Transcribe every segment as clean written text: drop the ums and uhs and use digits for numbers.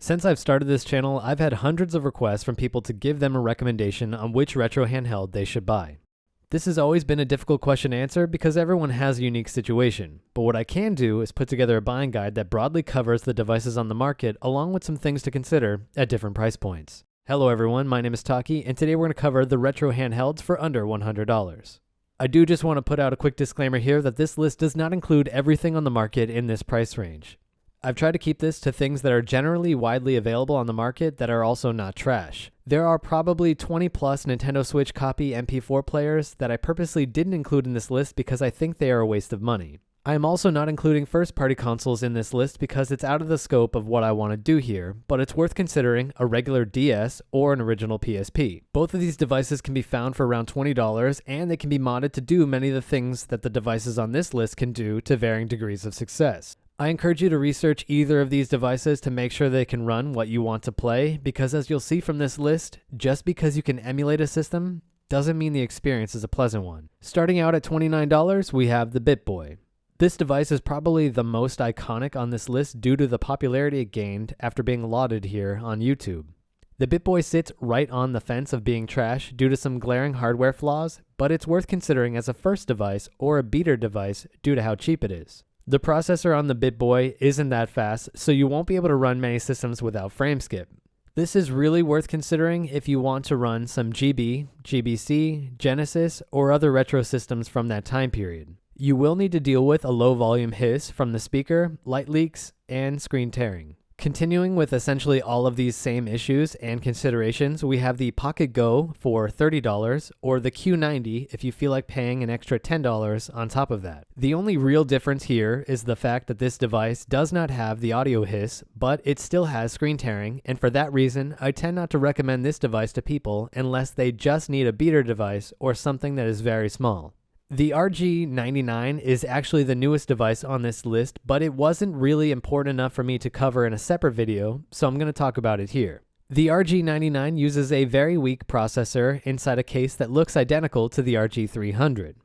Since I've started this channel, I've had hundreds of requests from people to give them a recommendation on which retro handheld they should buy. This has always been a difficult question to answer because everyone has a unique situation, but what I can do is put together a buying guide that broadly covers the devices on the market along with some things to consider at different price points. Hello everyone, my name is Taki, and today we're going to cover the retro handhelds for under $100. I do just want to put out a quick disclaimer here that this list does not include everything on the market in this price range. I've tried to keep this to things that are generally widely available on the market that are also not trash. There are probably 20 plus Nintendo Switch copy MP4 players that I purposely didn't include in this list because I think they are a waste of money. I am also not including first-party consoles in this list because it's out of the scope of what I want to do here, but it's worth considering a regular DS or an original PSP. Both of these devices can be found for around $20, and they can be modded to do many of the things that the devices on this list can do to varying degrees of success. I encourage you to research either of these devices to make sure they can run what you want to play, because as you'll see from this list, just because you can emulate a system doesn't mean the experience is a pleasant one. Starting out at $29, we have the BitBoy. This device is probably the most iconic on this list due to the popularity it gained after being lauded here on YouTube. The BitBoy sits right on the fence of being trash due to some glaring hardware flaws, but it's worth considering as a first device or a beater device due to how cheap it is. The processor on the BitBoy isn't that fast, so you won't be able to run many systems without frame skip. This is really worth considering if you want to run some GB, GBC, Genesis, or other retro systems from that time period. You will need to deal with a low volume hiss from the speaker, light leaks, and screen tearing. Continuing with essentially all of these same issues and considerations, we have the Pocket Go for $30 or the Q90 if you feel like paying an extra $10 on top of that. The only real difference here is the fact that this device does not have the audio hiss, but it still has screen tearing, and for that reason, I tend not to recommend this device to people unless they just need a beater device or something that is very small. The RG99 is actually the newest device on this list, but it wasn't really important enough for me to cover in a separate video, so I'm going to talk about it here. The RG99 uses a very weak processor inside a case that looks identical to the RG300.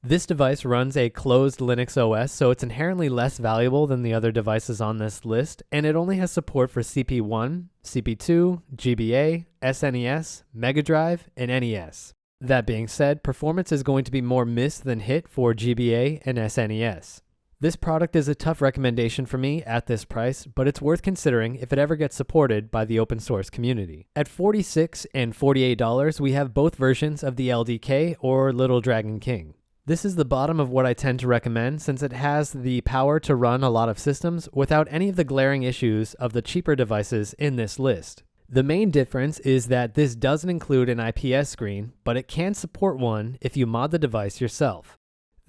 This device runs a closed Linux OS, so it's inherently less valuable than the other devices on this list, and it only has support for CP1, CP2, GBA, SNES, Mega Drive, and NES. That being said, performance is going to be more miss than hit for GBA and SNES. This product is a tough recommendation for me at this price, but it's worth considering if it ever gets supported by the open source community. At $46 and $48, we have both versions of the LDK or Little Dragon King. This is the bottom of what I tend to recommend since it has the power to run a lot of systems without any of the glaring issues of the cheaper devices in this list. The main difference is that this doesn't include an IPS screen, but it can support one if you mod the device yourself.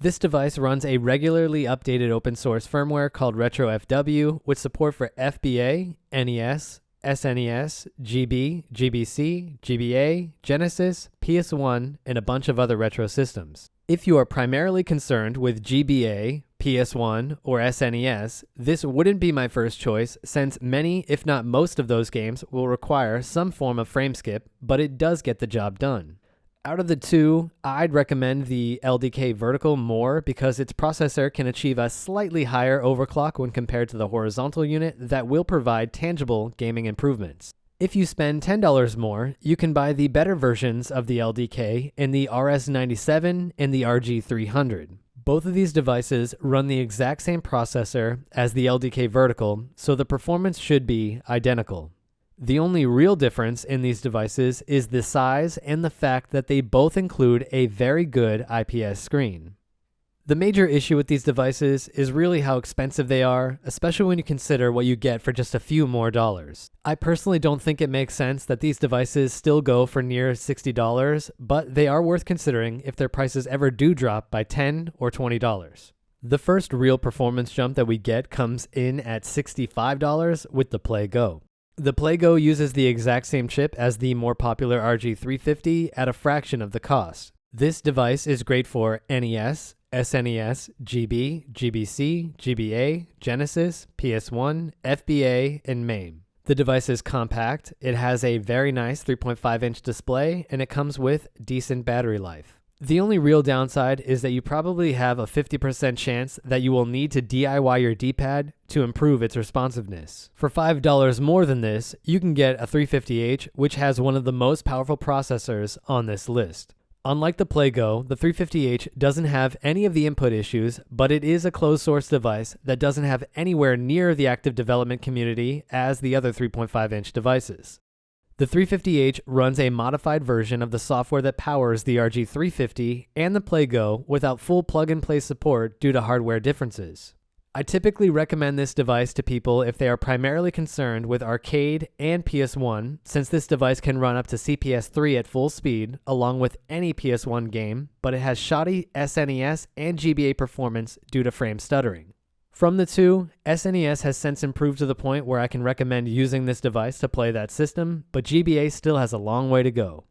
This device runs a regularly updated open source firmware called RetroFW with support for FBA, NES, SNES, GB, GBC, GBA, Genesis, PS1, and a bunch of other retro systems. If you are primarily concerned with GBA, PS1, or SNES, this wouldn't be my first choice since many, if not most of those games will require some form of frame skip, but it does get the job done. Out of the two, I'd recommend the LDK Vertical more because its processor can achieve a slightly higher overclock when compared to the horizontal unit that will provide tangible gaming improvements. If you spend $10 more, you can buy the better versions of the LDK in the RS97 and the RG300. Both of these devices run the exact same processor as the LDK Vertical, so the performance should be identical. The only real difference in these devices is the size and the fact that they both include a very good IPS screen. The major issue with these devices is really how expensive they are, especially when you consider what you get for just a few more dollars. I personally don't think it makes sense that these devices still go for near $60, but they are worth considering if their prices ever do drop by $10 or $20. The first real performance jump that we get comes in at $65 with the PlayGo. The PlayGo uses the exact same chip as the more popular RG350 at a fraction of the cost. This device is great for NES, SNES, GB, GBC, GBA, Genesis, PS1, FBA, and MAME. The device is compact, it has a very nice 3.5-inch display, and it comes with decent battery life. The only real downside is that you probably have a 50% chance that you will need to DIY your D-pad to improve its responsiveness. For $5 more than this, you can get a 350H, which has one of the most powerful processors on this list. Unlike the PlayGo, the 350H doesn't have any of the input issues, but it is a closed-source device that doesn't have anywhere near the active development community as the other 3.5-inch devices. The 350H runs a modified version of the software that powers the RG350 and the PlayGo without full plug-and-play support due to hardware differences. I typically recommend this device to people if they are primarily concerned with arcade and PS1, since this device can run up to CPS 3 at full speed along with any PS1 game, but it has shoddy SNES and GBA performance due to frame stuttering. From the two, SNES has since improved to the point where I can recommend using this device to play that system, but GBA still has a long way to go.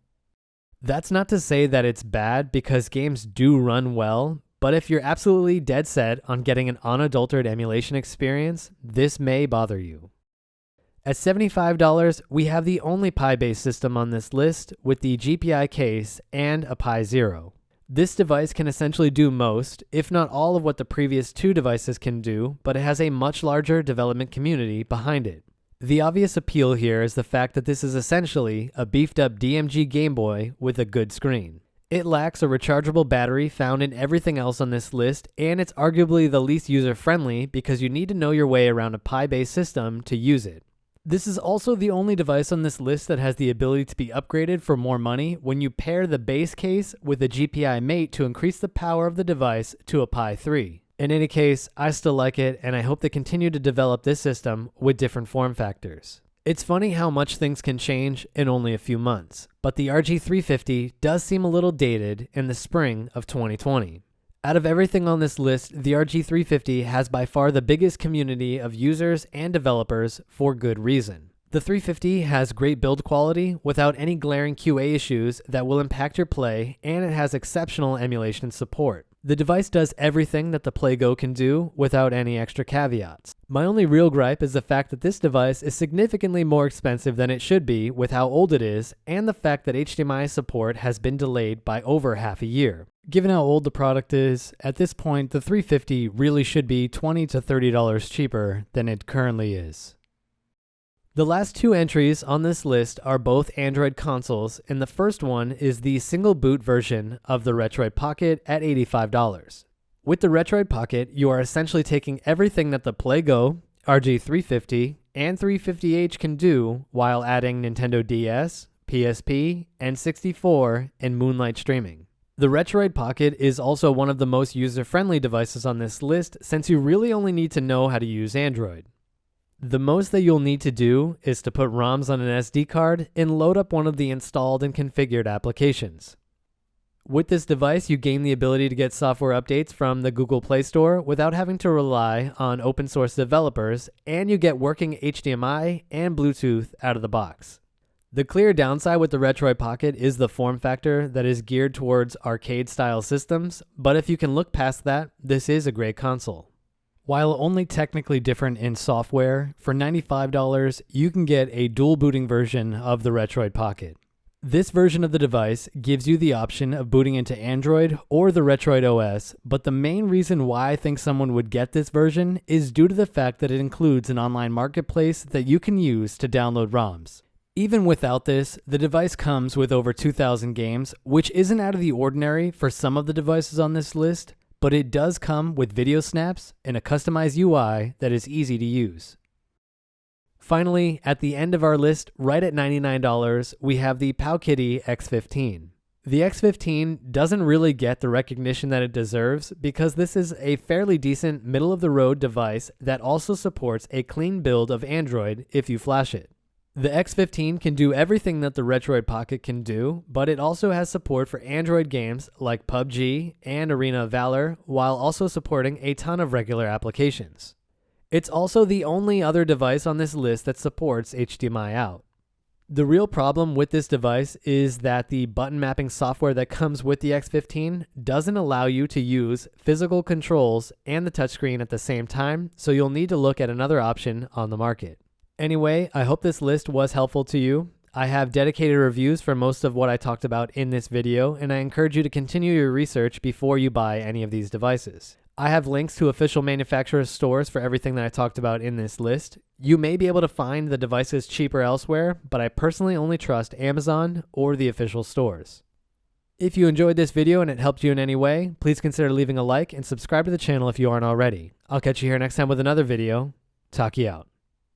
That's not to say that it's bad, because games do run well, but if you're absolutely dead set on getting an unadulterated emulation experience, this may bother you. At $75, we have the only Pi-based system on this list with the GPi Case and a Pi Zero. This device can essentially do most, if not all, of what the previous two devices can do, but it has a much larger development community behind it. The obvious appeal here is the fact that this is essentially a beefed up DMG Game Boy with a good screen. It lacks a rechargeable battery found in everything else on this list, and it's arguably the least user-friendly because you need to know your way around a Pi-based system to use it. This is also the only device on this list that has the ability to be upgraded for more money when you pair the base case with a GPi mate to increase the power of the device to a Pi 3. In any case, I still like it, and I hope they continue to develop this system with different form factors. It's funny how much things can change in only a few months, but the RG350 does seem a little dated in the spring of 2020. Out of everything on this list, the RG350 has by far the biggest community of users and developers for good reason. The 350 has great build quality without any glaring QA issues that will impact your play, and it has exceptional emulation support. The device does everything that the PlayGo can do without any extra caveats. My only real gripe is the fact that this device is significantly more expensive than it should be with how old it is, and the fact that HDMI support has been delayed by over half a year. Given how old the product is, at this point the 350 really should be $20 to $30 cheaper than it currently is. The last two entries on this list are both Android consoles, and the first one is the single boot version of the Retroid Pocket at $85. With the Retroid Pocket, you are essentially taking everything that the PlayGo, RG350, and 350H can do while adding Nintendo DS, PSP, N64, and Moonlight streaming. The Retroid Pocket is also one of the most user-friendly devices on this list, since you really only need to know how to use Android. The most that you'll need to do is to put ROMs on an SD card and load up one of the installed and configured applications. With this device, you gain the ability to get software updates from the Google Play Store without having to rely on open source developers, and you get working HDMI and Bluetooth out of the box. The clear downside with the Retroid Pocket is the form factor that is geared towards arcade-style systems, but if you can look past that, this is a great console. While only technically different in software, for $95, you can get a dual booting version of the Retroid Pocket. This version of the device gives you the option of booting into Android or the Retroid OS, but the main reason why I think someone would get this version is due to the fact that it includes an online marketplace that you can use to download ROMs. Even without this, the device comes with over 2,000 games, which isn't out of the ordinary for some of the devices on this list, but it does come with video snaps and a customized UI that is easy to use. Finally, at the end of our list, right at $99, we have the PowKiddy X15. The X15 doesn't really get the recognition that it deserves because this is a fairly decent middle-of-the-road device that also supports a clean build of Android if you flash it. The X15 can do everything that the Retroid Pocket can do, but it also has support for Android games like PUBG and Arena of Valor, while also supporting a ton of regular applications. It's also the only other device on this list that supports HDMI out. The real problem with this device is that the button mapping software that comes with the X15 doesn't allow you to use physical controls and the touchscreen at the same time, so you'll need to look at another option on the market. Anyway, I hope this list was helpful to you. I have dedicated reviews for most of what I talked about in this video, and I encourage you to continue your research before you buy any of these devices. I have links to official manufacturers' stores for everything that I talked about in this list. You may be able to find the devices cheaper elsewhere, but I personally only trust Amazon or the official stores. If you enjoyed this video and it helped you in any way, please consider leaving a like and subscribe to the channel if you aren't already. I'll catch you here next time with another video. Taki out.